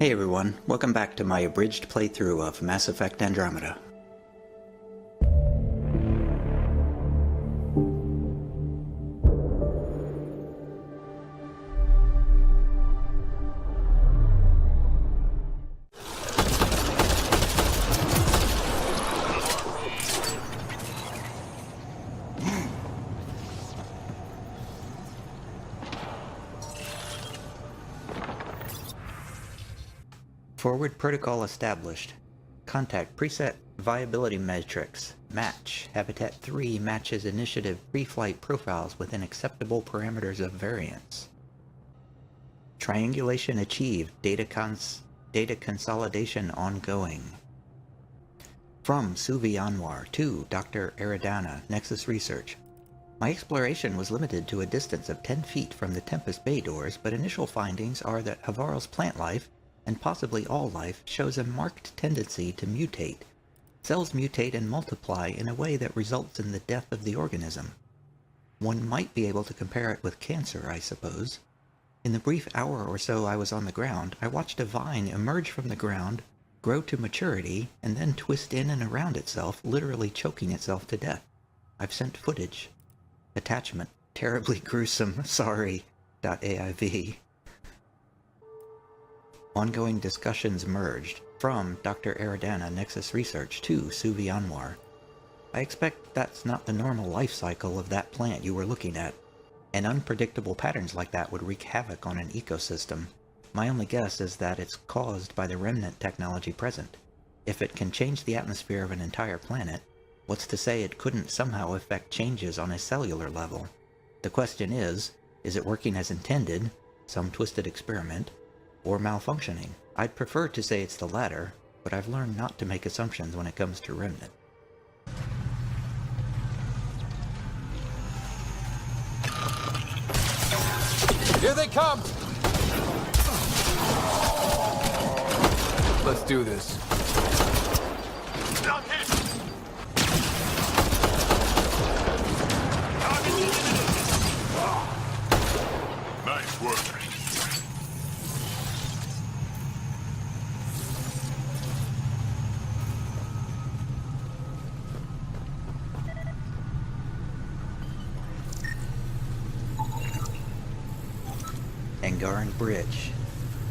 Hey everyone, welcome back to my abridged playthrough of Mass Effect Andromeda. Forward protocol established. Contact preset viability metrics. Match. Habitat 3 matches initiative pre-flight profiles within acceptable parameters of variance. Triangulation achieved. Data consolidation ongoing. From Suvi Anwar to Dr. Eridana, Nexus Research. My exploration was limited to a distance of 10 feet from the Tempest Bay doors, but initial findings are that Havarl's plant life, and possibly all life, shows a marked tendency to mutate. Cells mutate and multiply in a way that results in the death of the organism. One might be able to compare it with cancer, I suppose. In the brief hour or so I was on the ground, I watched a vine emerge from the ground, grow to maturity, and then twist in and around itself, literally choking itself to death. I've sent footage. Attachment. Terribly gruesome. Sorry. .aiv. Ongoing discussions merged. From Dr. Eridana, Nexus Research to Suvi Anwar. I expect that's not the normal life cycle of that plant you were looking at, and unpredictable patterns like that would wreak havoc on an ecosystem. My only guess is that it's caused by the remnant technology present. If it can change the atmosphere of an entire planet, what's to say it couldn't somehow affect changes on a cellular level? The question is it working as intended, some twisted experiment, or malfunctioning? I'd prefer to say it's the latter, but I've learned not to make assumptions when it comes to remnant. Here they come! Let's do this. Nice work. Angaran Bridge.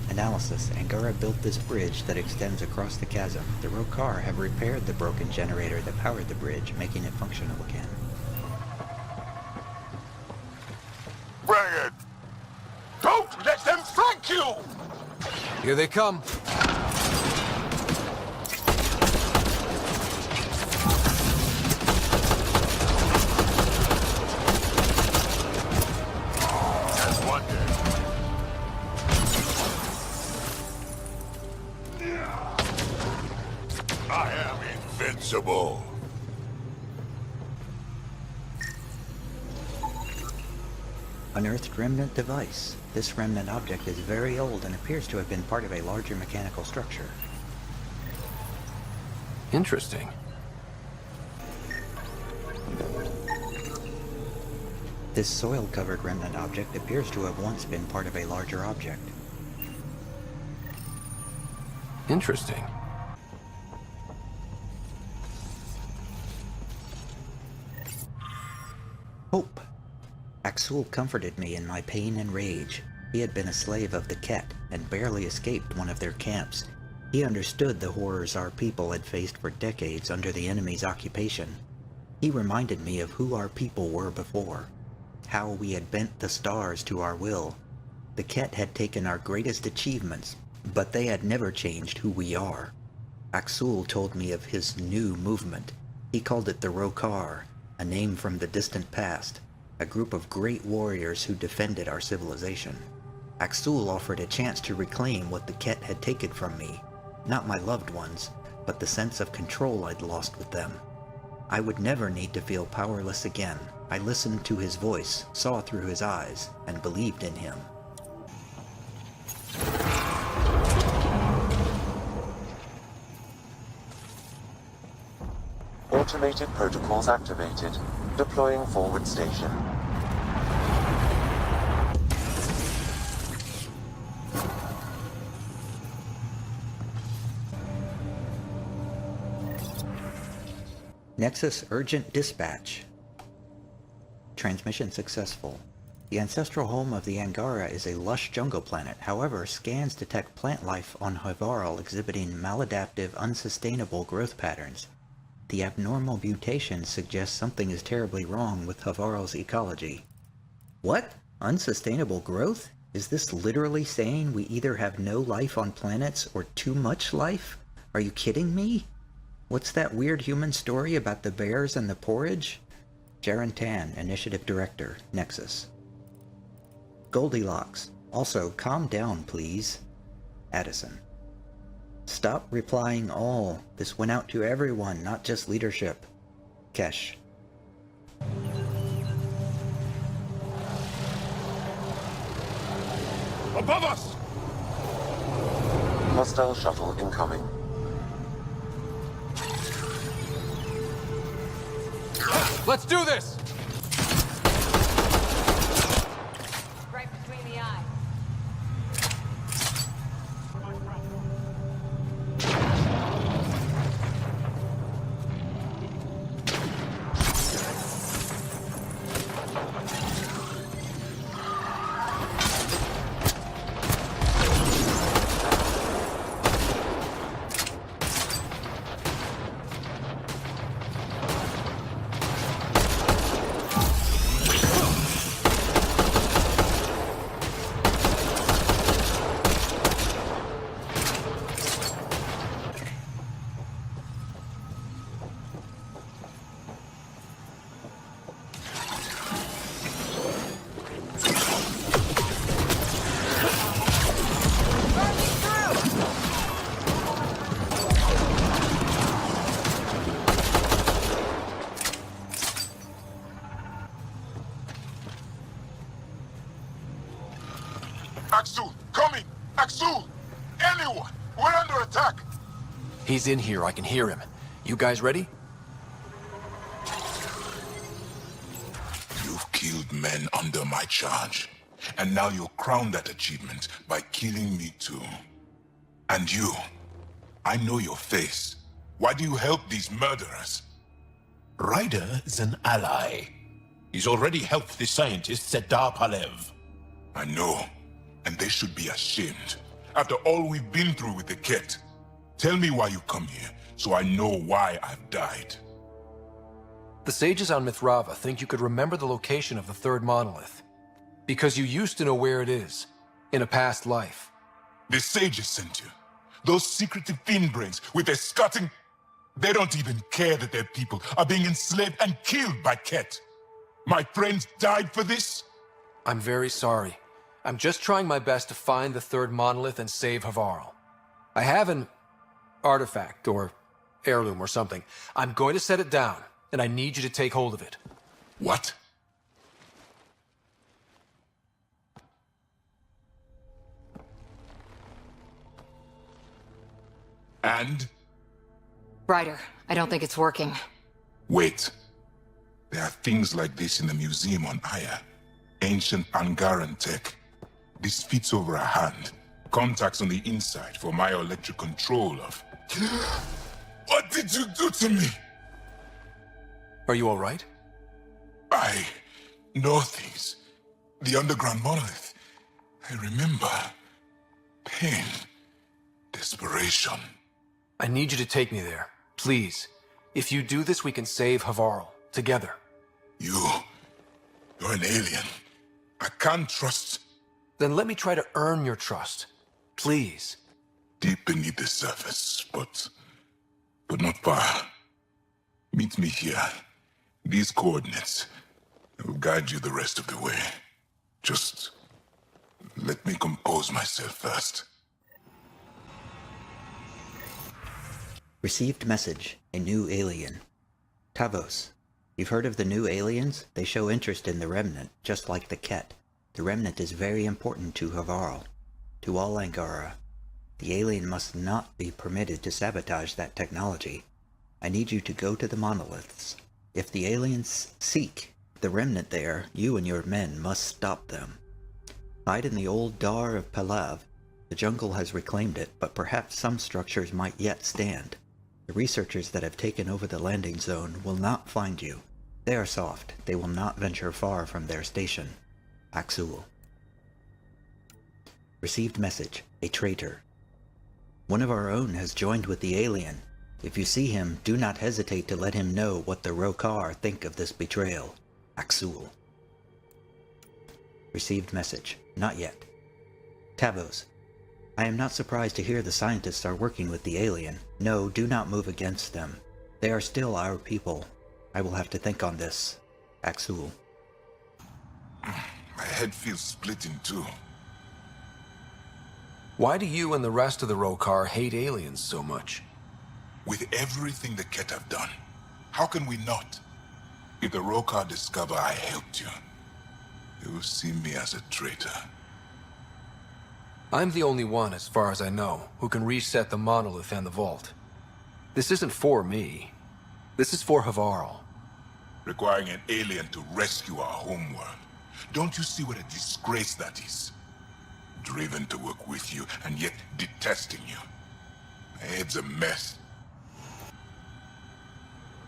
Analysis. Angara built this bridge that extends across the chasm. The Rokar have repaired the broken generator that powered the bridge, making it functional again. Bring it! Don't let them flank you! Here they come. That's one day. I am invincible. Unearthed remnant device. This remnant object is very old and appears to have been part of a larger mechanical structure. Interesting. This soil-covered remnant object appears to have once been part of a larger object. Interesting. Hope. Axul comforted me in my pain and rage. He had been a slave of the Ket and barely escaped one of their camps. He understood the horrors our people had faced for decades under the enemy's occupation. He reminded me of who our people were before, how we had bent the stars to our will. The Ket had taken our greatest achievements, but they had never changed who we are. Axul told me of his new movement. He called it the Rokar, a name from the distant past, a group of great warriors who defended our civilization. Axul offered a chance to reclaim what the Ket had taken from me, not my loved ones, but the sense of control I'd lost with them. I would never need to feel powerless again. I listened to his voice, saw through his eyes, and believed in him. Automated protocols activated. Deploying forward station. Nexus Urgent Dispatch. Transmission successful. The ancestral home of the Angara is a lush jungle planet. However, scans detect plant life on Havarl exhibiting maladaptive, unsustainable growth patterns. The abnormal mutations suggest something is terribly wrong with Havarl's ecology. What? Unsustainable growth? Is this literally saying we either have no life on planets or too much life? Are you kidding me? What's that weird human story about the bears and the porridge? Jaren Tan, Initiative Director, Nexus. Goldilocks. Also, calm down, please. Addison. Stop replying all. This went out to everyone, not just leadership. Kesh. Above us! Hostile shuttle incoming. Let's do this! Right between the eyes. Axul, coming! Axul! Anyone! We're under attack! He's in here, I can hear him. You guys ready? You've killed men under my charge. And now you'll crown that achievement by killing me too. And you, I know your face. Why do you help these murderers? Ryder is an ally. He's already helped the scientists at Dar Palev. I know, and they should be ashamed. After all we've been through with the Ket. Tell me why you come here, so I know why I've died. The sages on Mithrava think you could remember the location of the third monolith. Because you used to know where it is, in a past life. The sages sent you. Those secretive fiend brains with their scutting... They don't even care that their people are being enslaved and killed by Ket. My friends died for this? I'm very sorry. I'm just trying my best to find the third monolith and save Havarl. I have an artifact, or heirloom or something. I'm going to set it down, and I need you to take hold of it. What? And? Ryder, I don't think it's working. Wait. There are things like this in the museum on Aya. Ancient Angaran tech. This fits over a hand. Contacts on the inside for myoelectric control of... What did you do to me? Are you all right? I know things. The underground monolith. I remember. Pain. Desperation. I need you to take me there, please. If you do this, we can save Havarl, together. You're an alien. I can't trust... Then let me try to earn your trust. Please. Deep beneath the surface, but not far. Meet me here. These coordinates. I will guide you the rest of the way. Just let me compose myself first. Received message. A new alien. Tavos. You've heard of the new aliens? They show interest in the Remnant, just like the Ket. The Remnant is very important to Havarl. To all Angara. The alien must not be permitted to sabotage that technology. I need you to go to the monoliths. If the aliens seek the Remnant there, you and your men must stop them. Hide in the old Dar of Palav. The jungle has reclaimed it, but perhaps some structures might yet stand. The researchers that have taken over the landing zone will not find you. They are soft. They will not venture far from their station. Axul. Received message. A traitor. One of our own has joined with the alien. If you see him, do not hesitate to let him know what the Rokar think of this betrayal. Axul. Received message. Not yet. Tavos. I am not surprised to hear the scientists are working with the alien. No, do not move against them. They are still our people. I will have to think on this. Axul. My head feels split in two. Why do you and the rest of the Rokar hate aliens so much? With everything the Ket have done, how can we not? If the Rokar discover I helped you, they will see me as a traitor. I'm the only one, as far as I know, who can reset the monolith and the vault. This isn't for me. This is for Havarl. Requiring an alien to rescue our homeworld. Don't you see what a disgrace that is? Driven to work with you, and yet detesting you. My head's a mess.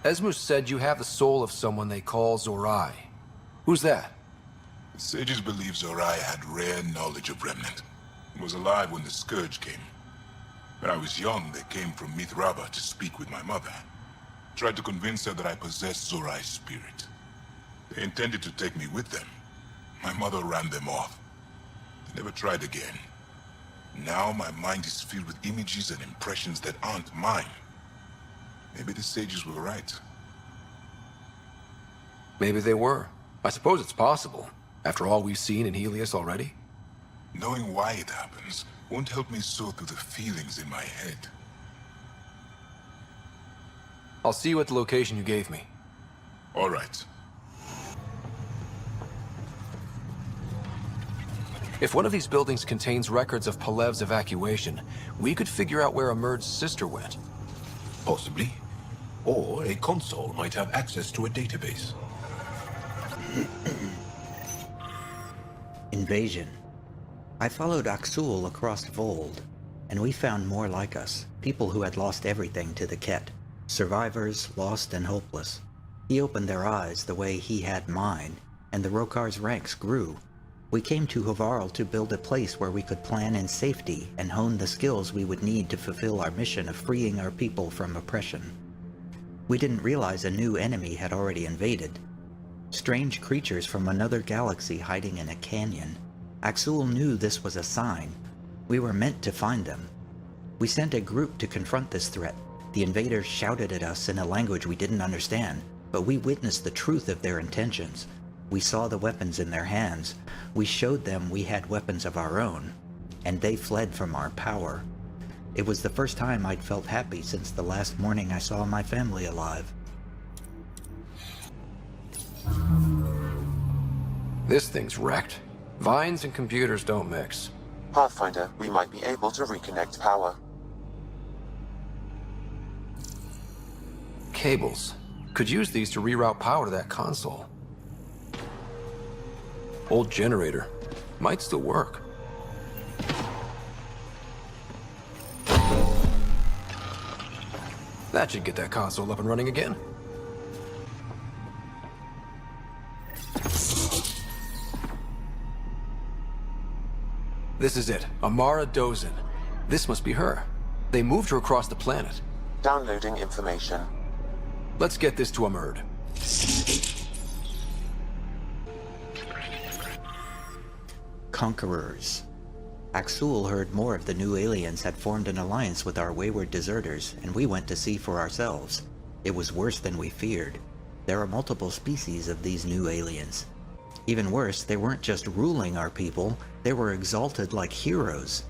Esmus said you have the soul of someone they call Zorai. Who's that? The sages believe Zorai had rare knowledge of Remnant. He was alive when the Scourge came. When I was young, they came from Mithraba to speak with my mother. Tried to convince her that I possessed Zorai's spirit. They intended to take me with them. My mother ran them off. They never tried again. Now my mind is filled with images and impressions that aren't mine. Maybe the sages were right. Maybe they were. I suppose it's possible, after all we've seen in Helios already. Knowing why it happens won't help me sort through the feelings in my head. I'll see you at the location you gave me. All right. If one of these buildings contains records of Palev's evacuation, we could figure out where Emerge's sister went. Possibly. Or a console might have access to a database. Invasion. I followed Axul across Vold, and we found more like us, people who had lost everything to the Ket. Survivors, lost and hopeless. He opened their eyes the way he had mine, and the Rokar's ranks grew. We came to Havarl to build a place where we could plan in safety and hone the skills we would need to fulfill our mission of freeing our people from oppression. We didn't realize a new enemy had already invaded. Strange creatures from another galaxy hiding in a canyon. Axul knew this was a sign. We were meant to find them. We sent a group to confront this threat. The invaders shouted at us in a language we didn't understand, but we witnessed the truth of their intentions. We saw the weapons in their hands. We showed them we had weapons of our own, and they fled from our power. It was the first time I'd felt happy since the last morning I saw my family alive. This thing's wrecked. Vines and computers don't mix. Pathfinder, we might be able to reconnect power. Cables. Could use these to reroute power to that console. Old generator. Might still work. That should get that console up and running again. This is it. Amara Dozin. This must be her. They moved her across the planet. Downloading information. Let's get this to Emerge. Conquerors. Axul heard more of the new aliens had formed an alliance with our wayward deserters, and we went to see for ourselves. It was worse than we feared. There are multiple species of these new aliens. Even worse, they weren't just ruling our people, they were exalted like heroes.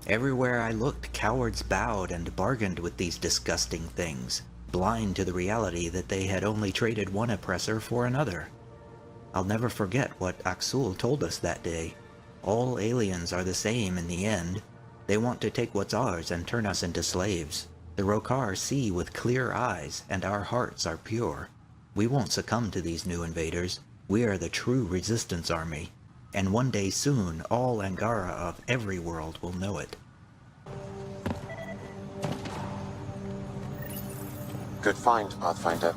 Everywhere I looked, cowards bowed and bargained with these disgusting things, blind to the reality that they had only traded one oppressor for another. I'll never forget what Axul told us that day. All aliens are the same in the end. They want to take what's ours and turn us into slaves. The Rokar see with clear eyes, and our hearts are pure. We won't succumb to these new invaders. We are the true resistance army. And one day soon, all Angara of every world will know it. Good find, Pathfinder.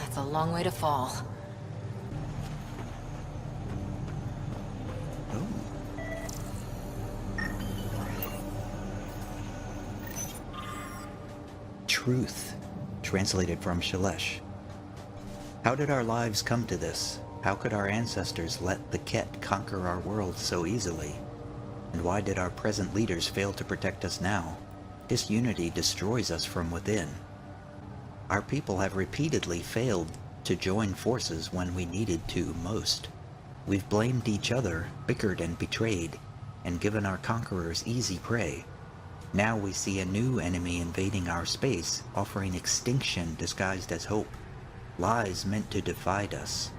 That's a long way to fall. Truth, translated from Shalesh. How did our lives come to this? How could our ancestors let the Ket conquer our world so easily? And why did our present leaders fail to protect us now? Disunity destroys us from within. Our people have repeatedly failed to join forces when we needed to most. We've blamed each other, bickered and betrayed, and given our conquerors easy prey. Now we see a new enemy invading our space, offering extinction disguised as hope. Lies meant to divide us.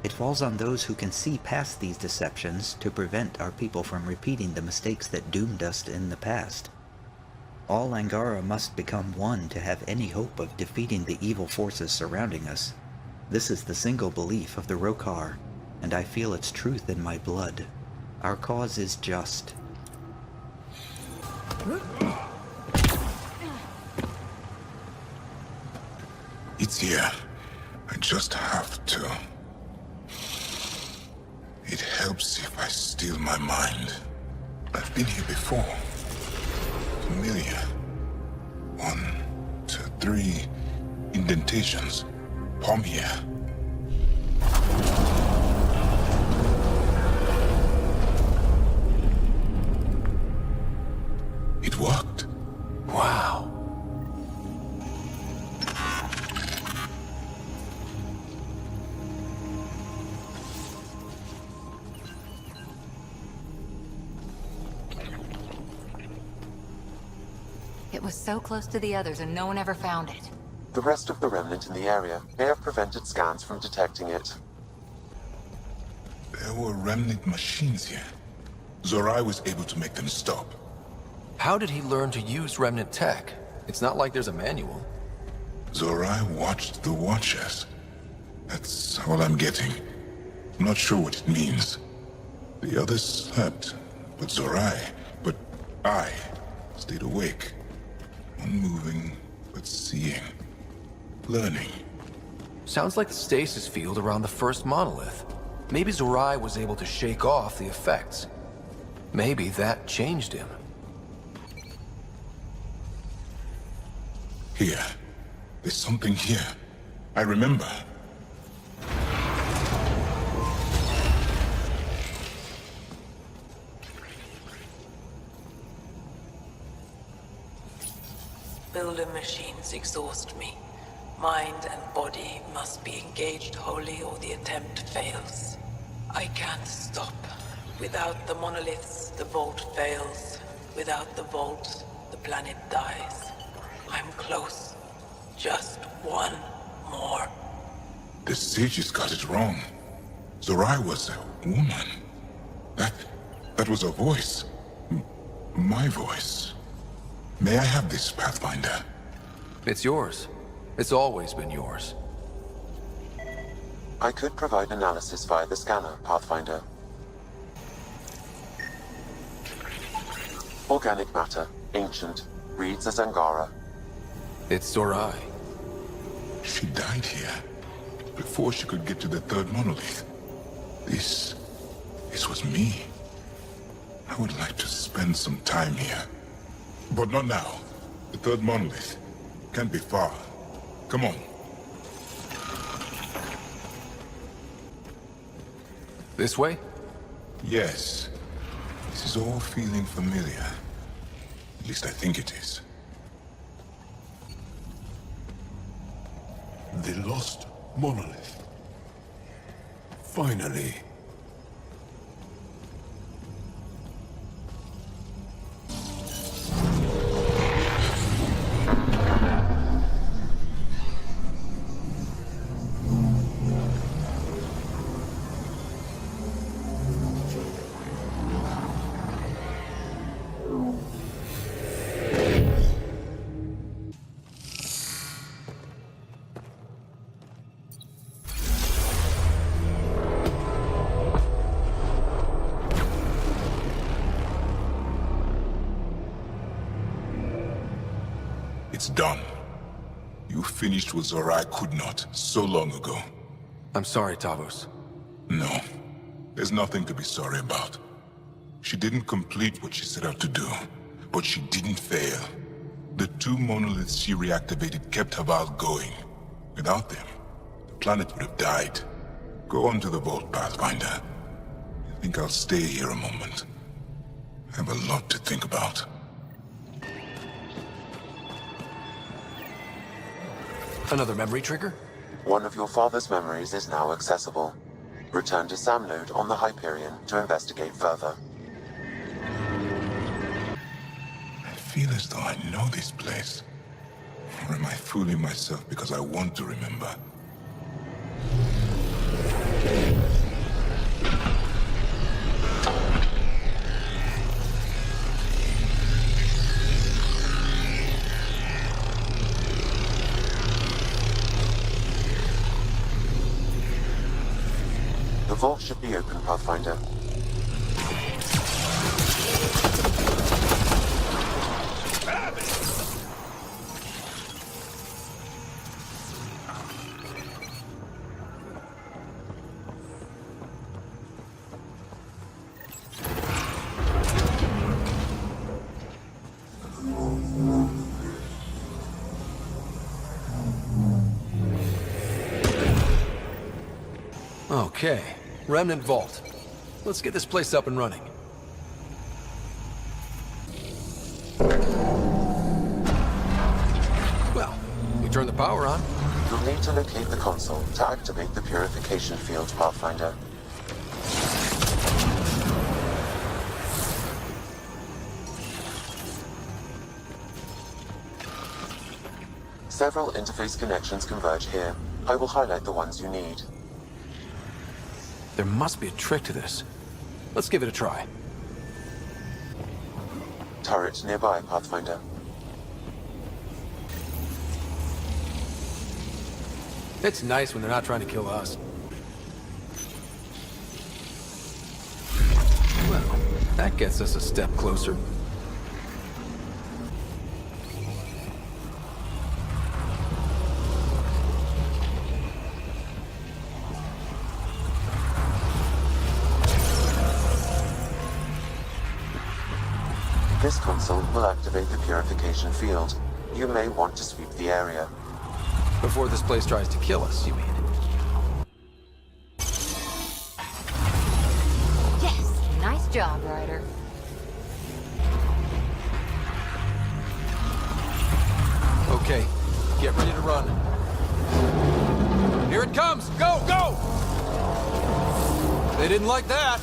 It falls on those who can see past these deceptions to prevent our people from repeating the mistakes that doomed us in the past. All Angara must become one to have any hope of defeating the evil forces surrounding us. This is the single belief of the Rokar, and I feel its truth in my blood. Our cause is just. It's here. I just have to. It helps if I steal my mind. I've been here before. Familiar. 1, 2, 3 indentations. Palm here. It worked. Wow. It was so close to the others and no one ever found it. The rest of the remnant in the area may have prevented scans from detecting it. There were remnant machines here. Zorai was able to make them stop. How did he learn to use remnant tech? It's not like there's a manual. Zorai watched the Watchers. That's all I'm getting. I'm not sure what it means. The others slept, but I stayed awake. Unmoving, but seeing. Learning. Sounds like the stasis field around the first monolith. Maybe Zorai was able to shake off the effects. Maybe that changed him. Here. There's something here. I remember. Builder machines exhaust me. Mind and body must be engaged wholly or the attempt fails. I can't stop. Without the monoliths, the vault fails. Without the vault, the planet dies. I'm close. Just one more. The sages got it wrong. Zorai was a woman. That was a voice. My voice. May I have this, Pathfinder? It's yours. It's always been yours. I could provide analysis via the scanner, Pathfinder. Organic matter, ancient, reads as Angara. It's Zorai. She died here, before she could get to the third monolith. This was me. I would like to spend some time here. But not now. The third monolith can't be far. Come on. This way? Yes. This is all feeling familiar. At least I think it is. The lost monolith. Finally. It's done. You finished what Zorai could not so long ago. I'm sorry, Tavos. No, there's nothing to be sorry about. She didn't complete what she set out to do, but she didn't fail. The two monoliths she reactivated kept Havarl going. Without them, the planet would have died. Go on to the vault, Pathfinder. I think I'll stay here a moment. I have a lot to think about. Another memory trigger? One of your father's memories is now accessible. Return to Samnode on the Hyperion to investigate further. I feel as though I know this place. Or am I fooling myself because I want to remember? The vault should be open, Pathfinder. Okay, Remnant Vault. Let's get this place up and running. Well, we turn the power on. You'll need to locate the console to activate the purification field, Pathfinder. Several interface connections converge here. I will highlight the ones you need. There must be a trick to this. Let's give it a try. Turret nearby, Pathfinder. It's nice when they're not trying to kill us. Well, that gets us a step closer. This console will activate the purification field. You may want to sweep the area. Before this place tries to kill us, you mean? Yes! Nice job, Ryder. Okay, get ready to run. Here it comes! Go, go! They didn't like that.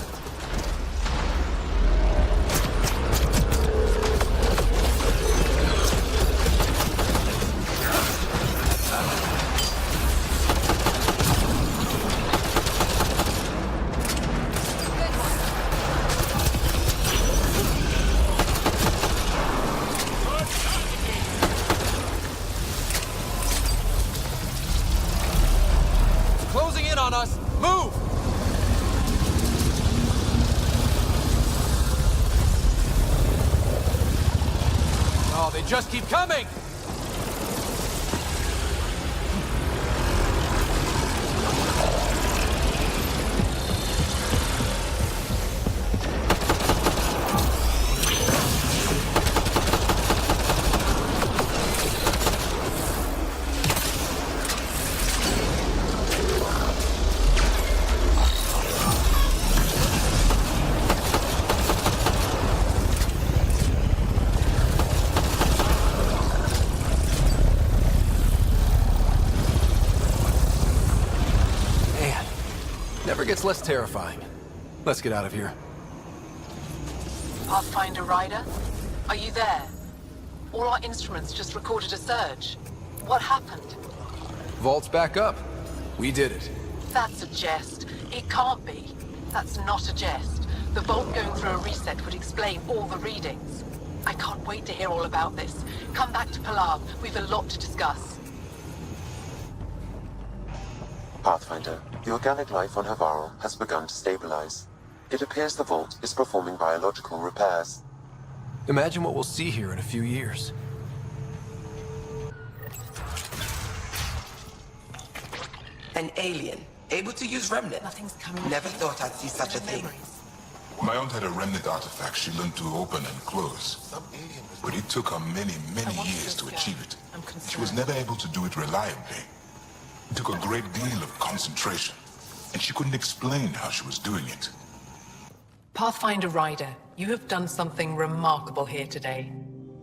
Closing in on us! Move! Oh, they just keep coming! Never gets less terrifying. Let's get out of here. Pathfinder Ryder, are you there? All our instruments just recorded a surge. What happened? Vault's back up. We did it. That's a jest. It can't be. That's not a jest. The vault going through a reset would explain all the readings. I can't wait to hear all about this. Come back to Palag. We've a lot to discuss. Pathfinder, the organic life on Havarl has begun to stabilize. It appears the vault is performing biological repairs. Imagine what we'll see here in a few years. An alien, able to use remnant. Nothing's coming. Never thought I'd see such a thing. My aunt had a remnant artifact she learned to open and close. But it took her many, many years to achieve it. She was never able to do it reliably. It took a great deal of concentration, and she couldn't explain how she was doing it. Pathfinder Ryder, you have done something remarkable here today.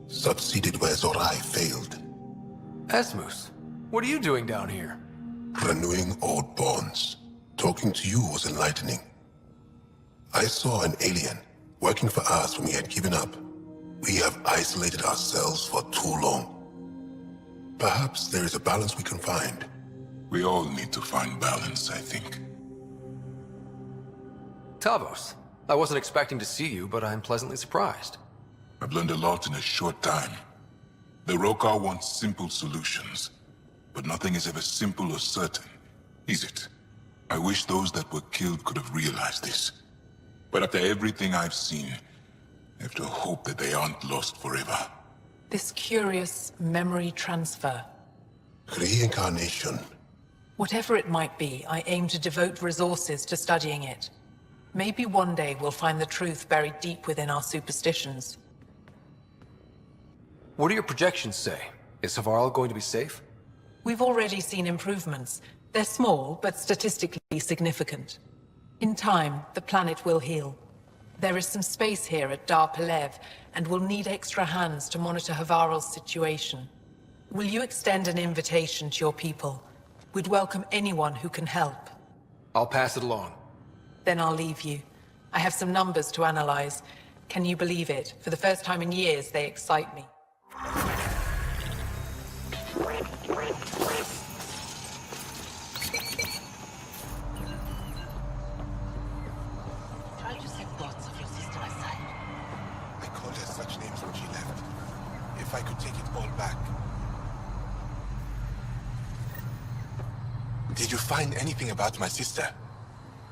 Succeeded where Zorai failed. Esmus, what are you doing down here? Renewing old bonds. Talking to you was enlightening. I saw an alien working for us when we had given up. We have isolated ourselves for too long. Perhaps there is a balance we can find. We all need to find balance, I think. Tavos, I wasn't expecting to see you, but I'm pleasantly surprised. I've learned a lot in a short time. The Rokar wants simple solutions, but nothing is ever simple or certain, is it? I wish those that were killed could have realized this. But after everything I've seen, I have to hope that they aren't lost forever. This curious memory transfer. Reincarnation. Whatever it might be, I aim to devote resources to studying it. Maybe one day we'll find the truth buried deep within our superstitions. What do your projections say? Is Havarl going to be safe? We've already seen improvements. They're small, but statistically significant. In time, the planet will heal. There is some space here at Dar Pelev, and we'll need extra hands to monitor Havarl's situation. Will you extend an invitation to your people? We'd welcome anyone who can help. I'll pass it along. Then I'll leave you. I have some numbers to analyze. Can you believe it? For the first time in years, they excite me. Try to set thoughts of your sister aside. I called her such names when she left. If I could take it all back. Did you find anything about my sister?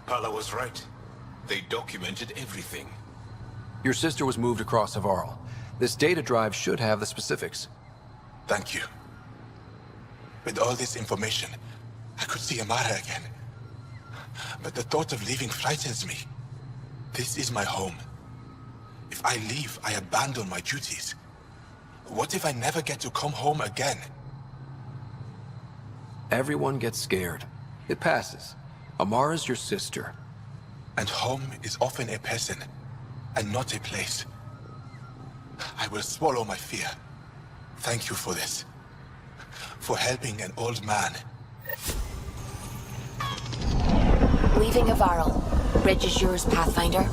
Pala was right. They documented everything. Your sister was moved across Havarl. This data drive should have the specifics. Thank you. With all this information, I could see Amara again. But the thought of leaving frightens me. This is my home. If I leave, I abandon my duties. What if I never get to come home again? Everyone gets scared. It passes. Amara's your sister. And home is often a person, and not a place. I will swallow my fear. Thank you for this. For helping an old man. Leaving Havarl. Bridge is yours, Pathfinder.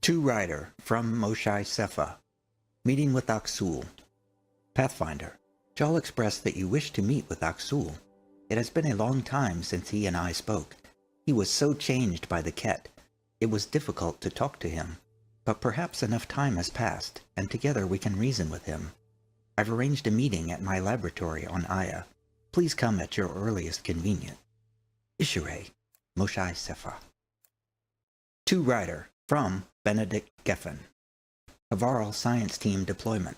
To Ryder from Moshai Sepha. Meeting with Aksul. Pathfinder, Jal expressed that you wish to meet with Aksul. It has been a long time since he and I spoke. He was so changed by the Ket. It was difficult to talk to him. But perhaps enough time has passed, and together we can reason with him. I've arranged a meeting at my laboratory on Aya. Please come at your earliest convenience. Ishure, Moshai Sepha. To Ryder from Benedict Geffen. Havarl Science Team Deployment.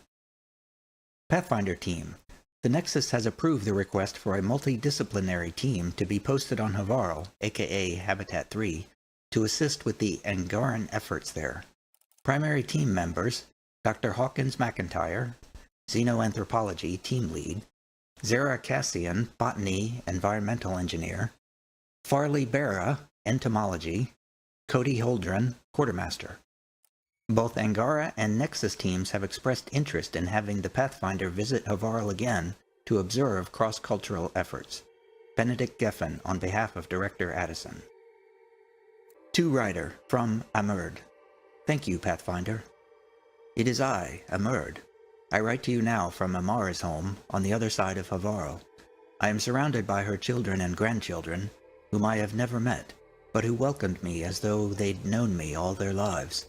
Pathfinder Team, the Nexus has approved the request for a multidisciplinary team to be posted on Havarl, aka Habitat 3, to assist with the Angaran efforts there. Primary team members, Dr. Hawkins McIntyre, Xenoanthropology Team Lead, Zara Cassian, Botany Environmental Engineer, Farley Berra, Entomology, Cody Holdren, Quartermaster. Both Angara and Nexus teams have expressed interest in having the Pathfinder visit Havarl again to observe cross-cultural efforts. Benedict Geffen on behalf of Director Addison. To Ryder from Amurd. Thank you, Pathfinder. It is I, Amurd. I write to you now from Amara's home on the other side of Havarl. I am surrounded by her children and grandchildren, whom I have never met, but who welcomed me as though they'd known me all their lives.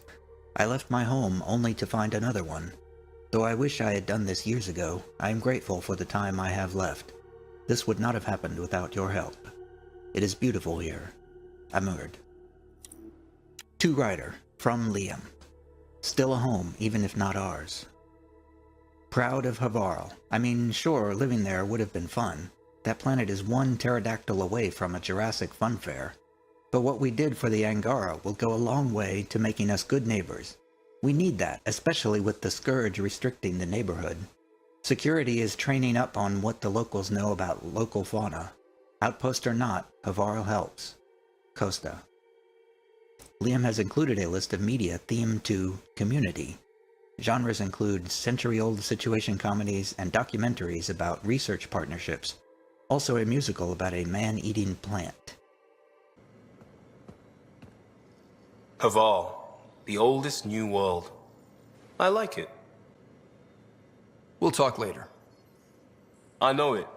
I left my home only to find another one. Though I wish I had done this years ago, I am grateful for the time I have left. This would not have happened without your help. It is beautiful here. Amurd. To Ryder, from Liam. Still a home, even if not ours. Proud of Havarl. I mean, sure, living there would have been fun. That planet is one pterodactyl away from a Jurassic funfair. But what we did for the Angara will go a long way to making us good neighbors. We need that, especially with the scourge restricting the neighborhood. Security is training up on what the locals know about local fauna. Outpost or not, Havarl helps. Costa. Liam has included a list of media themed to community. Genres include century-old situation comedies and documentaries about research partnerships. Also a musical about a man-eating plant. Havarl, the oldest new world. I like it. We'll talk later. I know it.